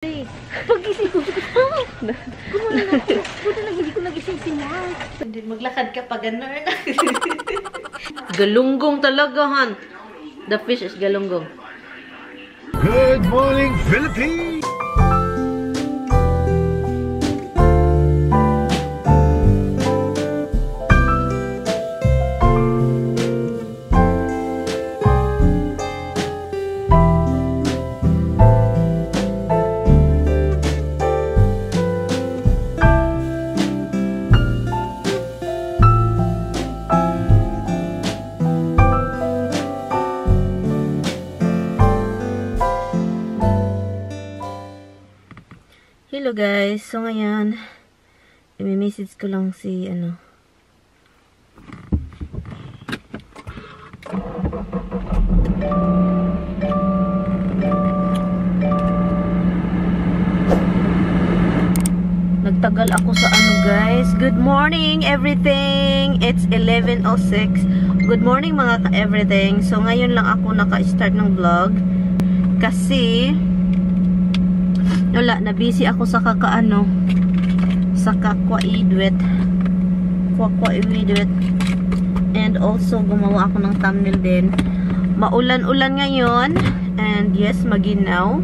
Pagising ko, kumain ako. Buti lang hindi ko nagising si Mark. Hindi, maglakad ka pa gano'n. Galunggong talaga, Han. The fish is galunggong. Good morning, Philippines! Hello guys, so ngayon i-message ko lang si nagtagal ako sa guys. Good morning everything. It's 11:06. Good morning mga ka-everything. So ngayon lang ako naka-start ng vlog kasi wala, na-busy ako sa sa kakwaidwet. And also, gumawa ako ng thumbnail din. Maulan-ulan ngayon. And yes, maginaw.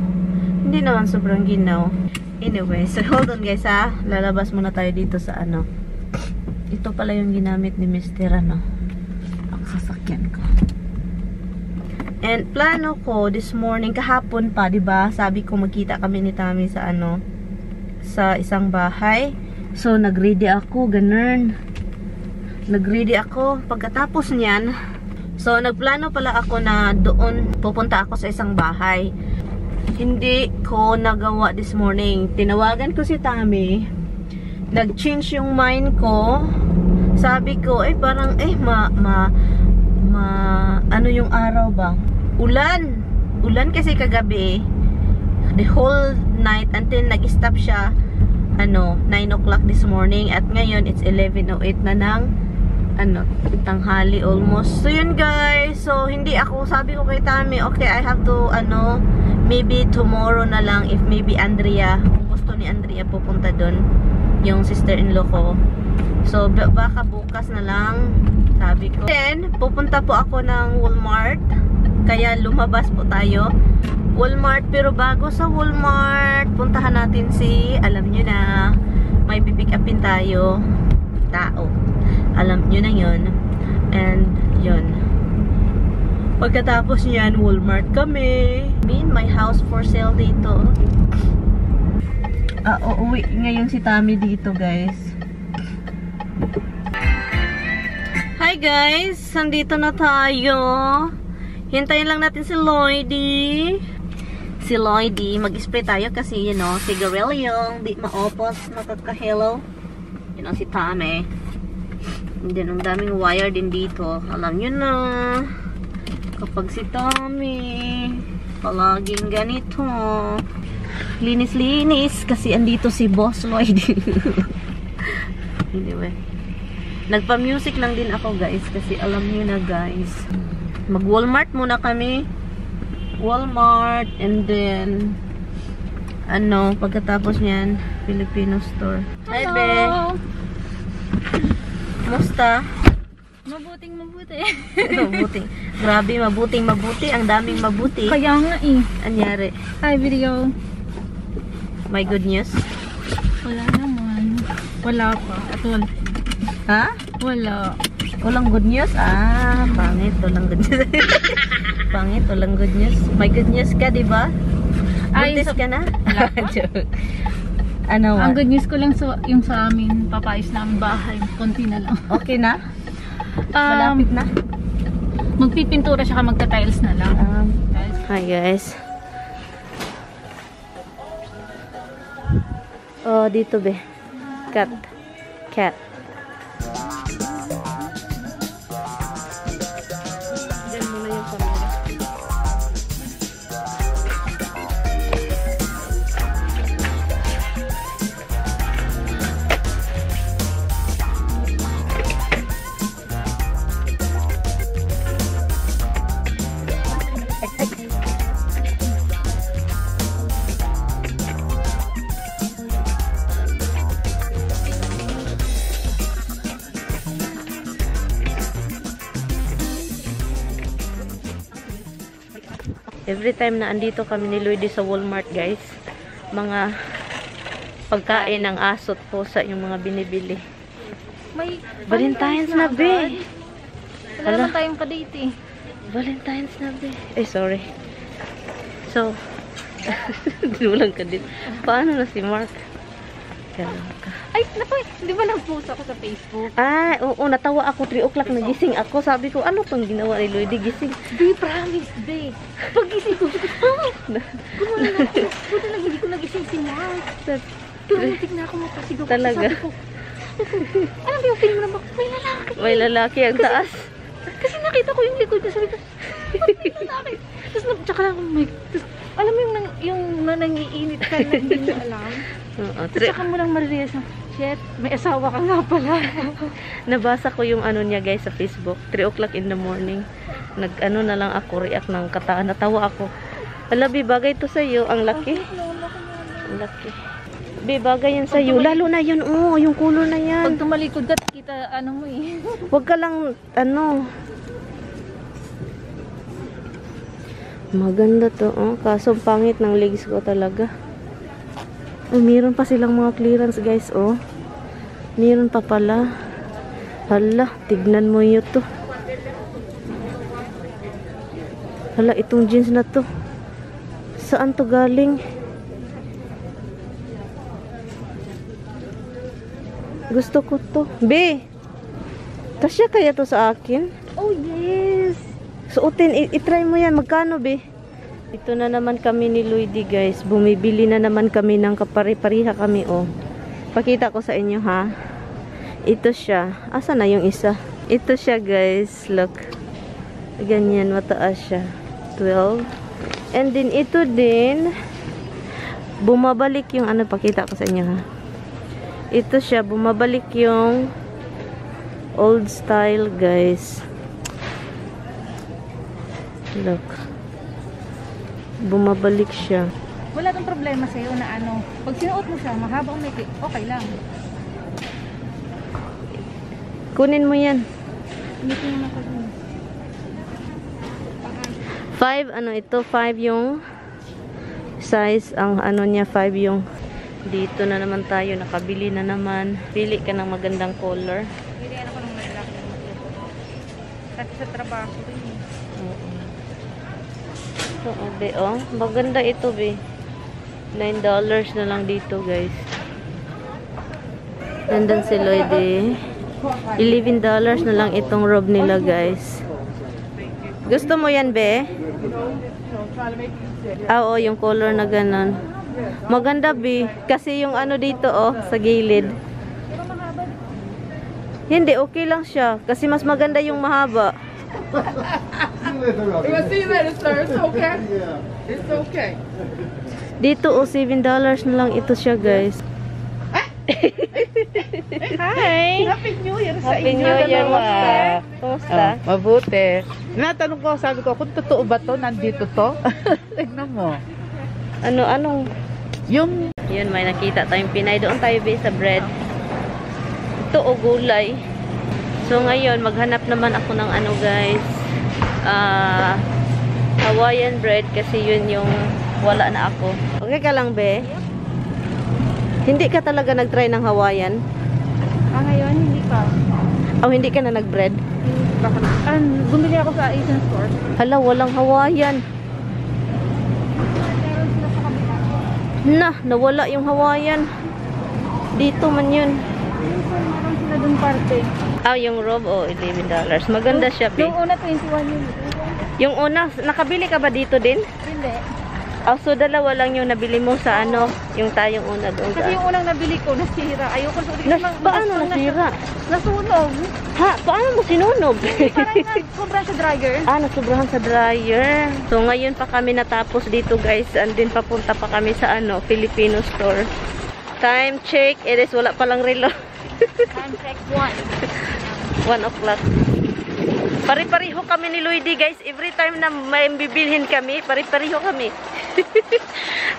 Hindi naman sobrang ginaw. Anyway, so hold on guys ha. Lalabas muna tayo dito sa Ito pala yung ginamit ni Mr. Ang sasakyan ko. And plano ko this morning, kahapon pa, 'di ba? Sabi ko magkita kami ni Tami sa sa isang bahay. So nagready ako, ganun. Nagready ako pagkatapos niyan. So nagplano pala ako na doon pupunta ako sa isang bahay. Hindi ko nagawa this morning. Tinawagan ko si Tami. Nag-change yung mind ko. Sabi ko, parang ano yung araw ba? Ulan kasi kagabi. The whole night until nag-stop siya 9 o'clock this morning, at ngayon it's 11:08 na ng tanghali almost. So yun guys, so hindi ako, sabi ko kay Tami, okay, I have to maybe tomorrow na lang, if maybe Andrea, kung gusto ni Andrea pupunta doon, yung sister-in-law ko. So baka bukas na lang, sabi ko. Then pupunta po ako ng Walmart, kaya lumabas po tayo Walmart. Pero bago sa Walmart, puntahan natin alam nyo na, may pipick upin tayo tao, alam nyo na yun. And yun, pagkatapos nyan, Walmart kami. My house for sale dito. Uuwi ngayon si Tami dito guys. Hi guys, nandito na tayo. Hintayin lang natin si Lloydie. Mag-spray tayo kasi sigarilyo, di maopos, makaka-hello. Si Tami. And then ang daming wire din dito. Alam nyo na, kapag si Tami palaging ganito, linis-linis kasi andito si Boss Lloydie. Anyway, nagpa-music lang din ako guys kasi alam nyo na guys, mag-Walmart muna kami. Walmart, and then pagkatapos niyan, Filipino store. Hi be. Musta? Mabuting-mabuti. Mabuting. Grabe, mabuting-mabuti. Ang daming mabuti. Kaya nga Anyari? Hi video. May good news? Wala naman. Wala pa. At wala. Ha? Wala. Walang good news? Pangit. Walang good news. Pangit. Walang good news. May good news ka, diba? Buntis ka na? Joke. Ang good news ko lang yung sa amin, papayos namin bahay. Konti na lang. Okay na? Malapit na? Magpipintura siya, magta-tiles na lang. Hi guys. Oh, dito be. Cat. Diyan muna yung camera. Every time na andito kami ni Lloydie sa Walmart, guys, mga pagkain ng asot po sa yung mga binibili. May Valentine's na, be. Wala naman tayong kadate eh. Valentine's na, be. Sorry. So, dinulang ka din. Paano na si Mark? Ay, naku, hindi ba nag-post ako sa Facebook? Ah, oo, natawa ako. 3 o'clock nagising ako. Sabi ko, ano pang ginawa ni Lloydie? Gising. Be, promise, be. Pag-gising ko, gumala na ako. Buti lang, hindi ko nagising si Mark. Tumuntik na ako mapasigaw. Talaga. Sabi ko, alam mo yung film na ba? May lalaki. May lalaki ang taas. Kasi nakita ko yung likod niya. Sabi ko, may lalaki. Tapos, tsaka lang, alam mo yung nangiinit ka na hindi mo alam. Tsaka mo lang marirealize na, shit, may asawa ka nga pala. Nabasa ko yung ano niya, guys, sa Facebook. 3 o'clock in the morning. Nag-ano na lang ako, react ng kataan. Natawa ako. Alabi, bagay to sa'yo. Ang laki. Ang laki. Be, bagay yan sa'yo. Lalo na yun, oh, yung color na yan. Pag tumalikod ka, kita ano mo eh. Huwag ka lang, ano. Maganda to, oh. Kaso pangit ng legs ko talaga. Oh, meron pa silang mga clearance, guys, oh. Meron pa pala. Hala, tignan mo yun to. Hala, itong jeans na to. Saan to galing? Gusto ko to. Be, kasya kaya to sa akin? Oh, yes. Suotin, itry mo yan. Magkano, be? Ito na naman kami ni Lloydie, guys. Bumibili na naman kami ng kapare-pareha kami, oh. Pakita ko sa inyo, ha. Ito siya. Asa na yung isa? Ito siya, guys. Look. Ganyan, mataas siya. 12. And then, ito din. Bumabalik yung ano, pakita ko sa inyo, ha. Ito siya, bumabalik yung old style, guys. Look. Bumabalik siya. Wala tong problema sa'yo na ano, pag sinuot mo siya, mahabang may okay lang. Kunin mo yan. Hindi ko naman ako dun. 5, ano ito? 5 yung size. Ang ano niya, 5 yung. Dito na naman tayo. Nakabili na naman. Pili ka ng magandang color. Pilihan ako ng malaki ng matuto. Kasi sa trabaho rin eh. Ito, be, oh. Maganda ito, be. $9 na lang dito, guys. Nandun si Lloydie. $11 na lang itong robe nila, guys. Gusto mo yan, be? Ah, oo, yung color na ganon. Maganda, be. Kasi yung ano dito, oh, sa gilid. Hindi, okay lang siya. Kasi mas maganda yung mahaba. See you later, sir. It's okay. It's okay. Dito, oh, $7 na lang ito siya, guys. Hi! Happy New Year sa Happy inyo. New Year, dalawa. ma. Kumusta? Mabuti. Natanong ko, sabi ko, kung totoo ba to, nandito to? Tignan mo. Anong? Yung Yun, may nakita tayong Pinay. Doon tayo, be, sa bread. Ito, oh, gulay. So, ngayon, maghanap naman ako ng ano, guys. Hawaiian bread. Kasi yun yung wala na ako. Okay ka lang, be? Hindi ka talaga nag-try ng Hawaiian? Ngayon, hindi pa. Oh, hindi ka na nag-bread? Bumili ako sa Asian store. Hala, walang Hawaiian. Meron sila sa kabila. Nawala yung Hawaiian. Dito man yun. Meron sila dun parte. Ah, yung robe, oh, $11. Maganda siya, be. Yung una, 21 yun. Yung una, nakabili ka ba dito din? Hindi. Oh, so dalawa lang yung nabili mo sa ano, yung tayong una doon. Kasi yung unang nabili ko, nasira. Ayoko sa ulit. Paano nasira? Nasunog. Ha? Paano mo sinunog? Parang nagsobra sa dryer. Nasubrahan sa dryer. So, ngayon pa kami natapos dito, guys. And then, papunta pa kami sa ano, Filipino store. Time check. It is, wala palang relo. Time check 1. 1 o'clock. Pari-pariho kami ni Lloydie, guys. Every time na may bibilhin kami, pari-pariho kami.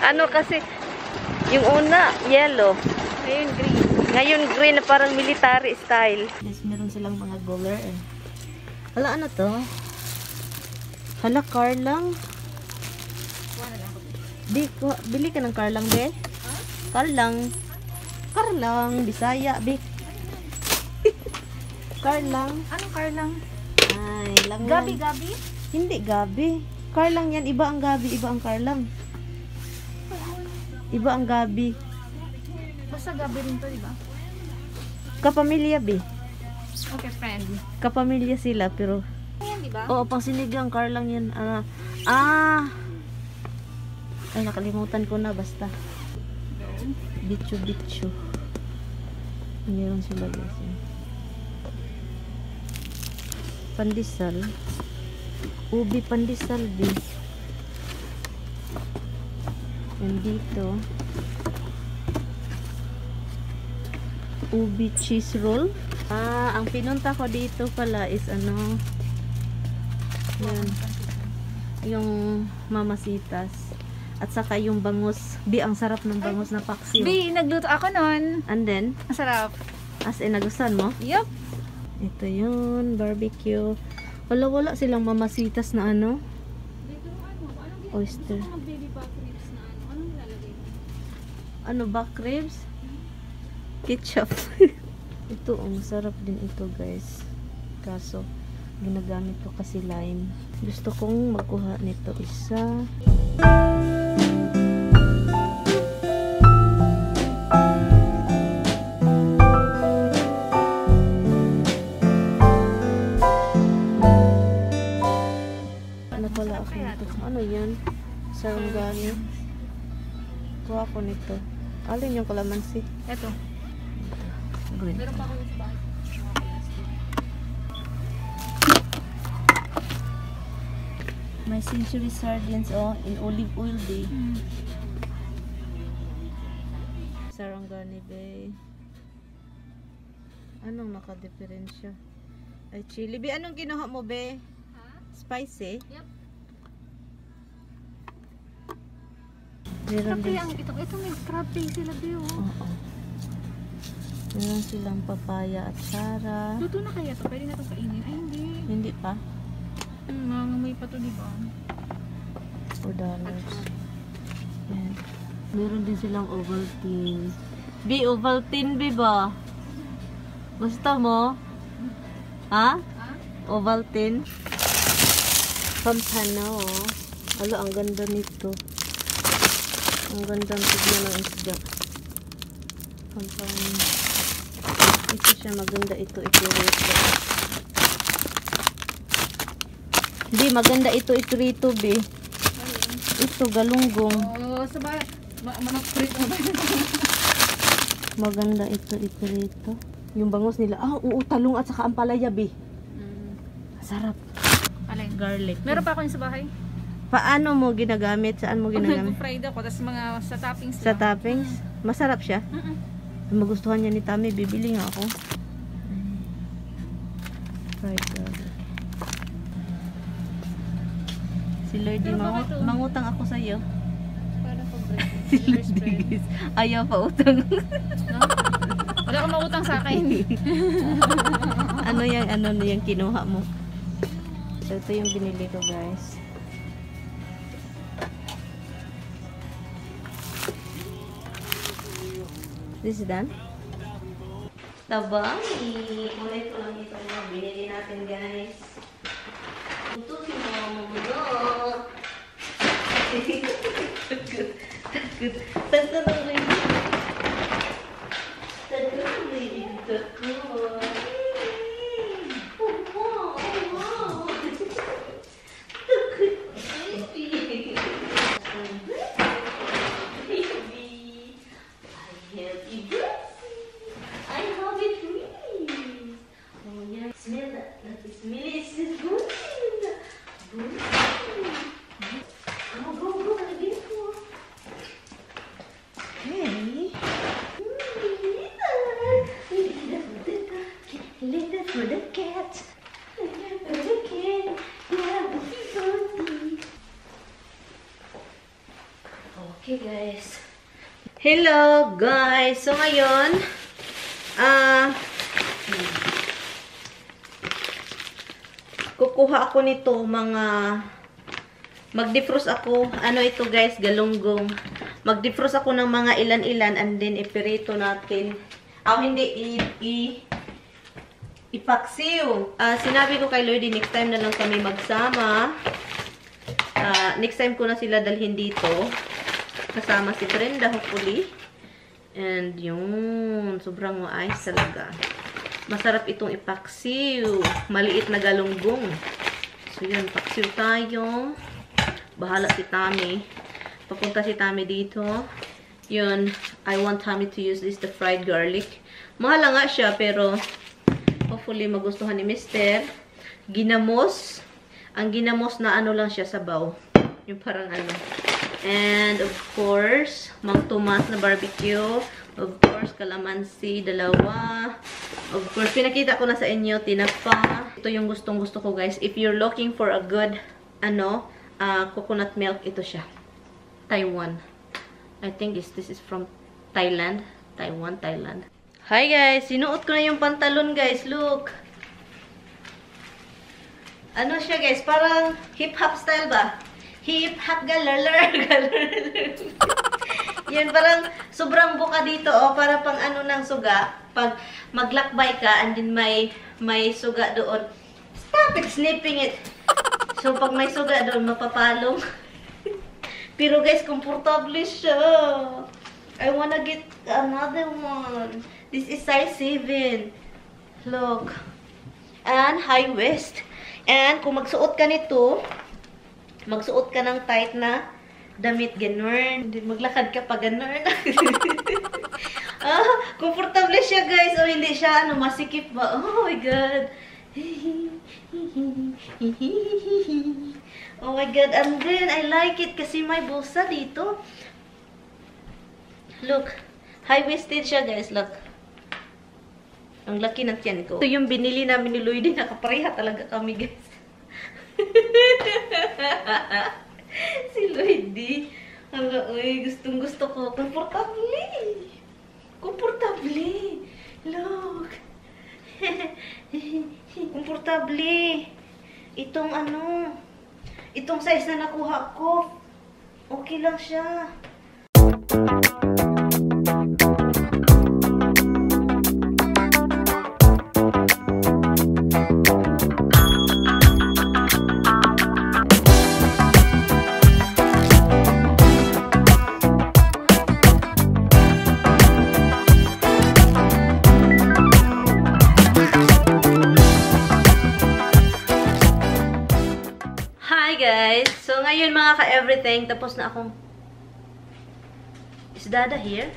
Ano kasi, yung una, yellow. Ngayon, green. Ngayon, green na parang military style. Yes, meron silang mga bowler. Hala, ano to? Hala, car lang. Di ko, bili ka ng karlang, be? Karlang. Karlang, Bisaya, be. Karlang. Anong karlang? Ay, lang yan. Gabi-gabi? Hindi, gabi. Karlang yan. Iba ang gabi, iba ang karlang. Iba ang gabi. Basta gabi rin to, di ba? Kapamilya, be. Okay, friend. Kapamilya sila, pero... Ayan, di ba? Oo, pang sinigang, karlang yan. Ay, nakalimutan ko na, basta. Bicho. Meron sila, guys. Pandesal. Ubi pandesal, be. And dito, ubi cheese roll. Ang pinunta ko dito pala is ano, yan, yung mamasitas. At saka yung bangus. Bi, ang sarap ng bangus na paksiw. B, nagluto ako nun. And then, Masarap. as in, nagustuhan mo? Yup. Ito yun, barbecue. Wala silang mamasitas na ano. Oyster. Ano, back ribs? Ketchup. Ito, masarap din ito, guys. Kaso, ginagamit ko kasi lime. Gusto kong magkuha nito isa. Wala ako nito. Ano yan? Sarunggani. Kuha ko nito. Alin yung kalamansi? Eto. Green. Meron pa ako yung bahay. May century sardines, oh, in olive oil, day. Sarunggani, be. Anong naka-diferensya? Ay, chili. Be, anong kinuha mo, be? Spicy? Yep. Meron Tapi din. ito may crabbe sila Bio. Oo. Meron silang papaya at sara. Luto na kaya to? Pwede na itong kainin? Ay, hindi. Hindi pa? Nangangamoy pa to, di ba? $4. Yan. Meron din silang Ovaltine. Bi, Ovaltine, bi ba? Gusto mo? Ha? Ovaltine? Pampano. Hala, ang ganda nito. Ang gandang tignan ng isda. Pampano. Ito siya, maganda ito. Ikurito. Bi, maganda ito. Ikurito, bi. Ito, galunggong. Oo, sabay. Manok-frito ba? Maganda ito. Ikurito. Yung bangus nila. Oo, talong at saka ampalaya, bi. Sarap. Alay. Garlic. Meron pa ako yung sa bahay. Paano mo ginagamit? Saan mo ginagamit? Nag-fried ako, tapos mga sa toppings Sa lang. toppings? Masarap siya? Kung magustuhan niya ni Tami, bibili nga ako. Fried garlic. Si Lordy, Pero bakit to? mangutang ako sa iyo. Para pa bread. Si Lordy, ayaw pa utang. No? Wala kang mautang sa akin. ano yung kinuha mo? So, ito yung binili ko, guys. This is done? Tabani! Ulit ko lang ito mga binili natin, guys. Tutusin mo ang mundo. Takot ang rin. Takot ang rin. Takot. Oh, wow. Oh, wow. Takot. Baby. Happy birthday! I have it really. Oh yeah, smell that. That is really good. Good. Go. Again. Okay. Little for the cat. Little for the cat. Yeah, happy birthday. Okay, guys. Hello guys! So ngayon, kukuha ako nito mga Mag-defrost ako. Ano ito guys? Galunggong. Mag-defrost ako ng mga ilan-ilan and then ipirito natin. Hindi. Ipaksiw. Sinabi ko kay Lloydie, next time na lang kami magsama. Next time ko na sila dalhin dito. Kasama si Brenda, hopefully. And yun, sobrang maayos talaga. Masarap itong ipaksiw. Maliit na galunggong. So yun, paksiw tayo. Bahala si Tami. Papunta si Tami dito. Yun, I want Tami to use this, the fried garlic. Mahal nga siya, pero hopefully magustuhan ni Mr. Ginamos. Ang ginamos na ano lang siya, sabaw. Yung parang ano. And of course, Mang Tomas na barbecue. Of course, calamansi, dalawa. Of course, pinakita ko na sa inyo, tinapa. Ito yung gustong-gusto ko, guys. If you're looking for a good, coconut milk, ito siya. Taiwan. I think this is from Thailand. Taiwan, Thailand. Hi, guys. Sinuot ko na yung pantalon, guys. Look. Ano siya, guys? Parang hip-hop style ba? Hip-hop galerler. Yan, parang sobrang buka dito, oh. Para pang ano ng suga. Pag maglakbay ka, and then may suga doon. Stop it, snipping it. So, pag may suga doon, mapapalong. Pero guys, komportable siya. I wanna get another one. This is size 7. Look. And high waist. And kung magsuot ka nito, magsuot ka ng tight na damit, ganun. Maglakad ka pa, ganun. Komportable siya, guys. O, hindi siya, masikip ba? Oh my God. Oh my God. And then, I like it kasi may bulsa dito. Look. High-waisted siya, guys. Look. Ang laki ng tiyan ko. Ito yung binili namin ni Lloydie. Nakapareha talaga kami, guys. Si Lloydie. Hala, uy. Gustong-gusto ko. Komportable. Komportable. Look. Komportable. Itong itong size na nakuha ko. Okay lang siya. Guys, so ngayon mga ka-everything, tapos na akong... Is Dada here?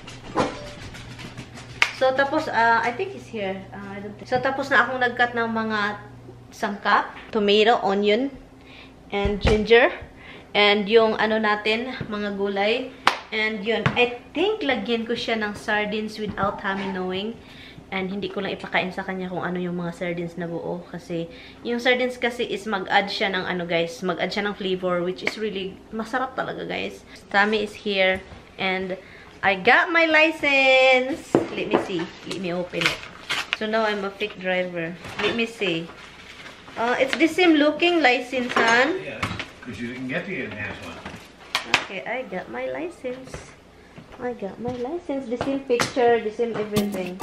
So tapos, I think he's here. I don't think. So tapos na akong nag-cut ng mga sangkap, tomato, onion, and ginger, and yung ano natin, mga gulay, and yun. I think lagyan ko siya ng sardines without Tami knowing. And hindi ko lang ipakain sa kanya kung ano yung mga sardines na buo. Kasi, yung sardines kasi is mag-add siya ng guys. Mag-add siya ng flavor, which is really masarap talaga, guys. Tami is here. And, I got my license. Let me see. Let me open it. So, now I'm a fake driver. Let me see. It's the same looking license, hon. Yeah, because you can get the enhanced one. Okay, I got my license. I got my license. The same picture, the same everything.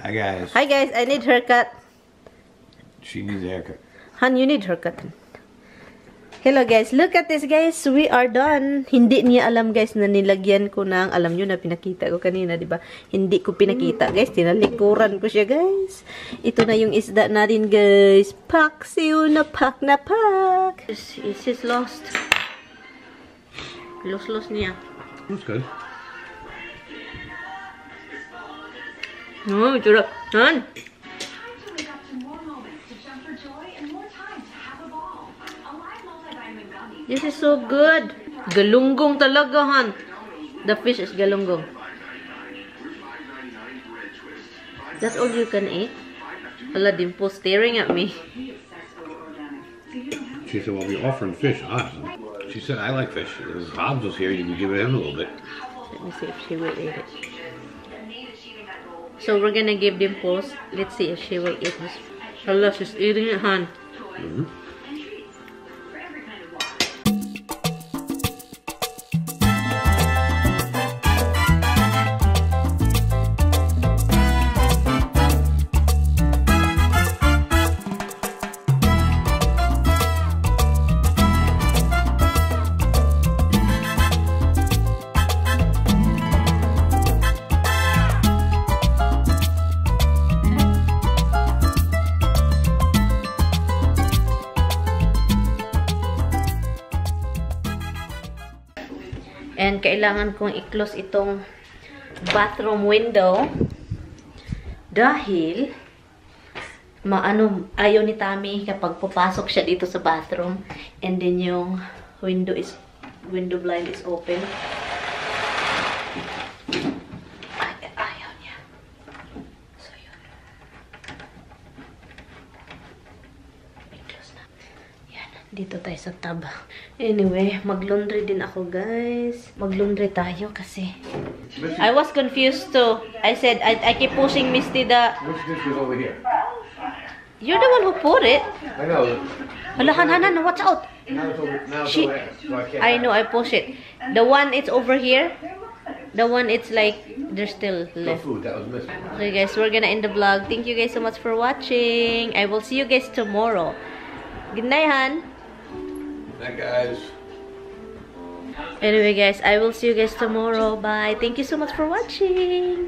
Hi guys. Hi guys, I need haircut. She needs a haircut. Han, you need haircut. Hello guys, look at this guys. We are done. Hindi niya alam guys na nilagyan ko ng, alam nyo na pinakita ko kanina, di ba? Hindi ko pinakita guys. Tinalikuran ko siya guys. Ito na yung isda natin guys. Paksiw na pak na pak. Is this lost? Lost niya. That's good. No, itsura. Han! This is so good. Galunggong talaga, Han. The fish is galunggong. That's all you can eat? Ala, Dimple staring at me. She said, well, we're offering fish. She said, I like fish. If Hobbs was here, you can give it him a little bit. Let me see if she will eat it. So we're gonna give Dimples. Let's see if she will eat this. Allah, she's eating it, Han. Mm-hmm. And kailangan kong i-close itong bathroom window dahil ayaw ni Tammy kapag pupasok siya dito sa bathroom and then yung window blind is open. Ayaw niya. So yun. I-close na. Yan. Dito tayo sa tub. Anyway, mag-laundry din ako, guys. Mag-laundry tayo kasi I was confused too. I said, I keep pushing Misty the... Which dish was over here? You're the one who put it. I know. Hala, Han, watch out. Now it's over there, so I can't. I know, I push it. The one it's over here. The one it's like, there's still No left. food, that was missing. Okay, guys, we're gonna end the vlog. Thank you guys so much for watching. I will see you guys tomorrow. Good night, Han. Night, guys. Anyway, guys, I will see you guys tomorrow. Bye. Thank you so much for watching.